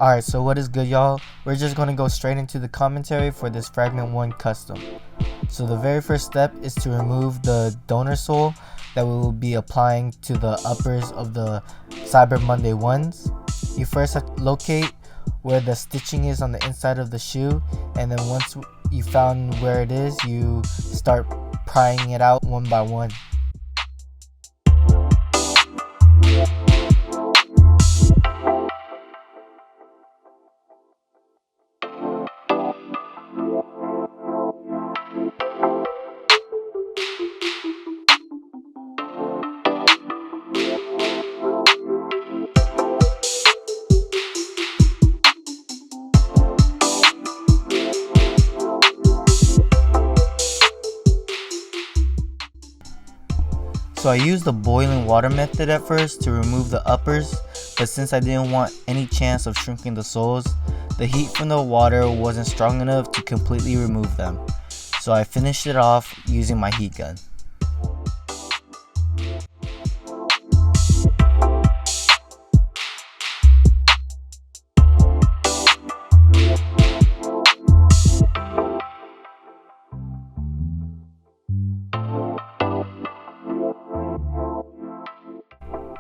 Alright, so what is good, y'all? We're just going to go straight into the commentary for this Fragment 1 custom. So the very first step is to remove the donor sole that we will be applying to the uppers of the Cyber Monday 1's. You first have to locate where the stitching is on the inside of the shoe, and then once you found where it is, you start prying it out one by one. So I used the boiling water method at first to remove the uppers, but since I didn't want any chance of shrinking the soles, the heat from the water wasn't strong enough to completely remove them. So I finished it off using my heat gun.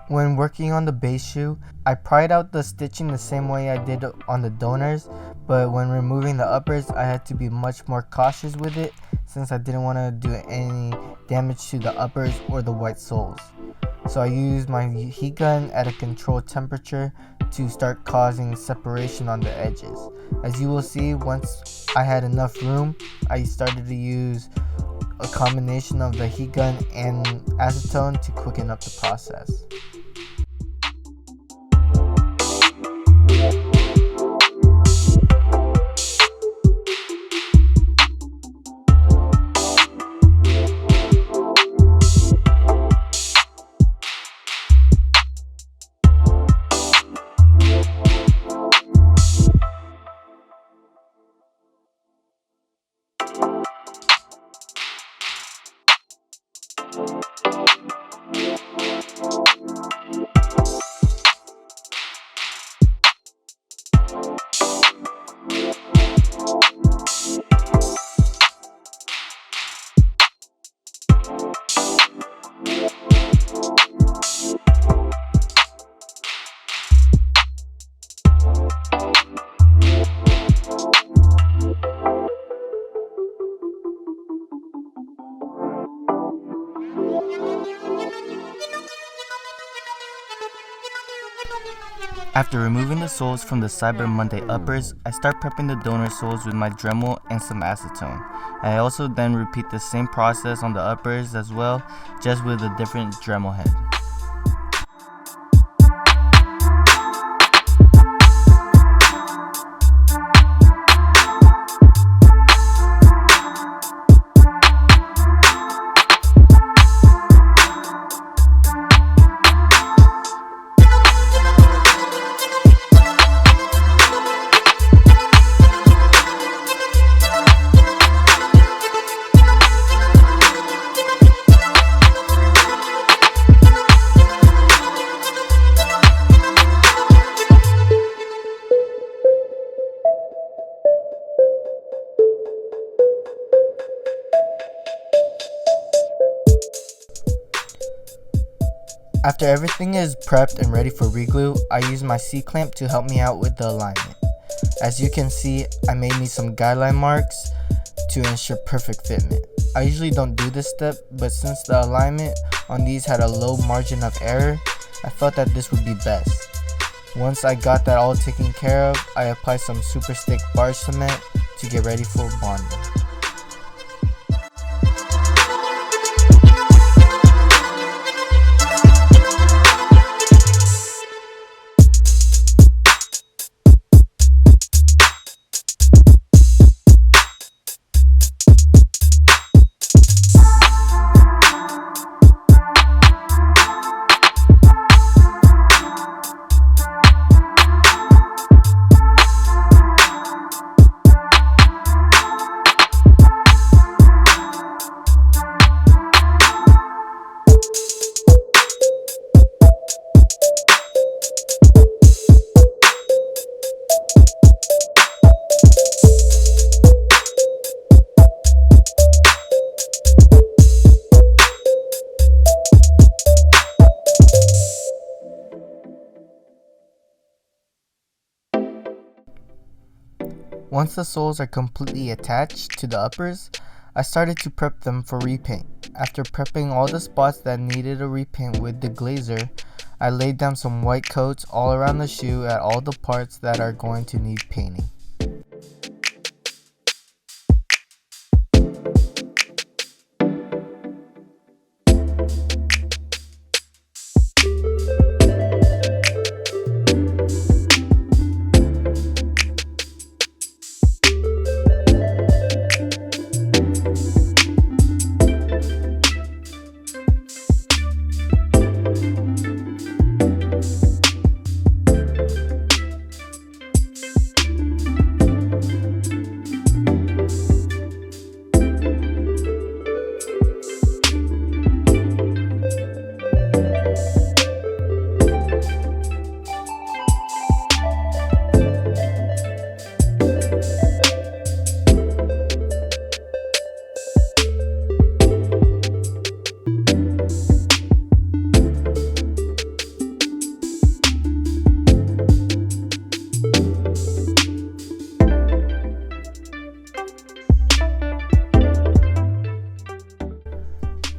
When working on the base shoe, I pried out the stitching the same way I did on the donors, but when removing the uppers, I had to be much more cautious with it since I didn't want to do any damage to the uppers or the white soles. So I used my heat gun at a controlled temperature to start causing separation on the edges. As you will see, once I had enough room, I started to use a combination of the heat gun and acetone to quicken up the process. After removing the soles from the Cyber Monday uppers, I start prepping the donor soles with my Dremel and some acetone. I also then repeat the same process on the uppers as well, just with a different Dremel head. After everything is prepped and ready for reglue, I use my C-clamp to help me out with the alignment. As you can see, I made me some guideline marks to ensure perfect fitment. I usually don't do this step, but since the alignment on these had a low margin of error, I felt that this would be best. Once I got that all taken care of, I applied some super stick barge cement to get ready for bonding. Once the soles are completely attached to the uppers, I started to prep them for repaint. After prepping all the spots that needed a repaint with the deglazer, I laid down some white coats all around the shoe at all the parts that are going to need painting.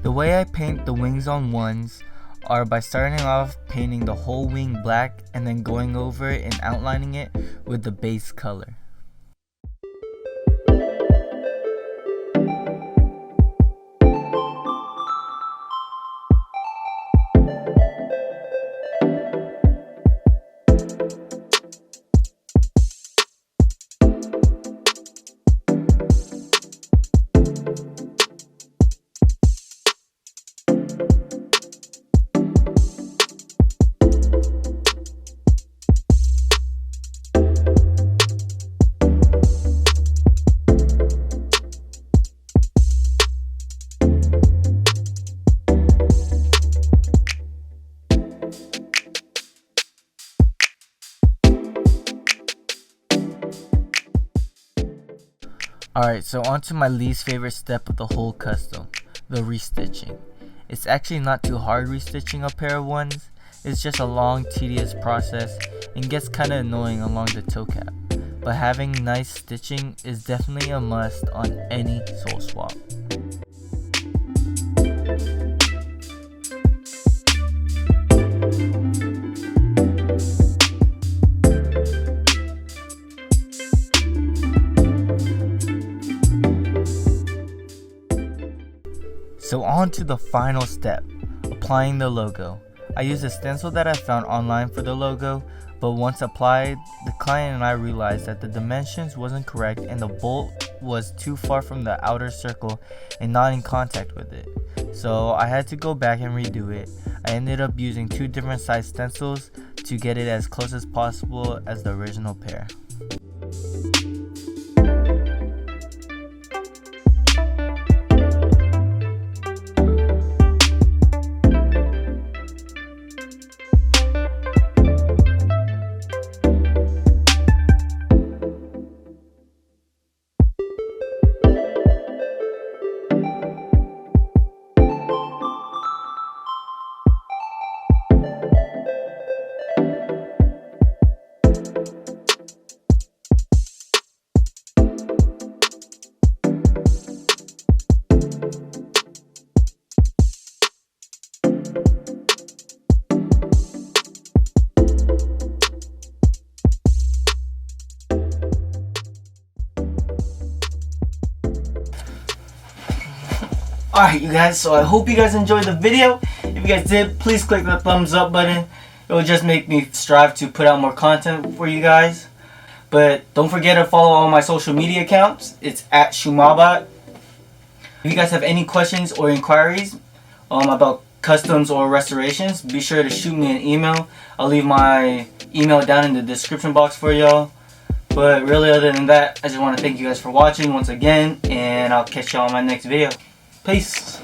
The way I paint the wings on 1's are by starting off painting the whole wing black and then going over it and outlining it with the base color. Alright, so on to my least favorite step of the whole custom, the restitching. It's actually not too hard restitching a pair of 1's, it's just a long, tedious process and gets kinda annoying along the toe cap. But having nice stitching is definitely a must on any SoleSwap. So on to the final step, applying the logo. I used a stencil that I found online for the logo, but once applied, the client and I realized that the dimensions wasn't correct and the bolt was too far from the outer circle and not in contact with it. So I had to go back and redo it. I ended up using 2 different size stencils to get it as close as possible as the original pair. Alright you guys, so I hope you guys enjoyed the video. If you guys did, please click the thumbs up button. It will just make me strive to put out more content for you guys. But don't forget to follow all my social media accounts. It's at Shoemabat. If you guys have any questions or inquiries about customs or restorations, be sure to shoot me an email. I'll leave my email down in the description box for y'all. But really, other than that, I just want to thank you guys for watching once again, and I'll catch y'all in my next video. Peace.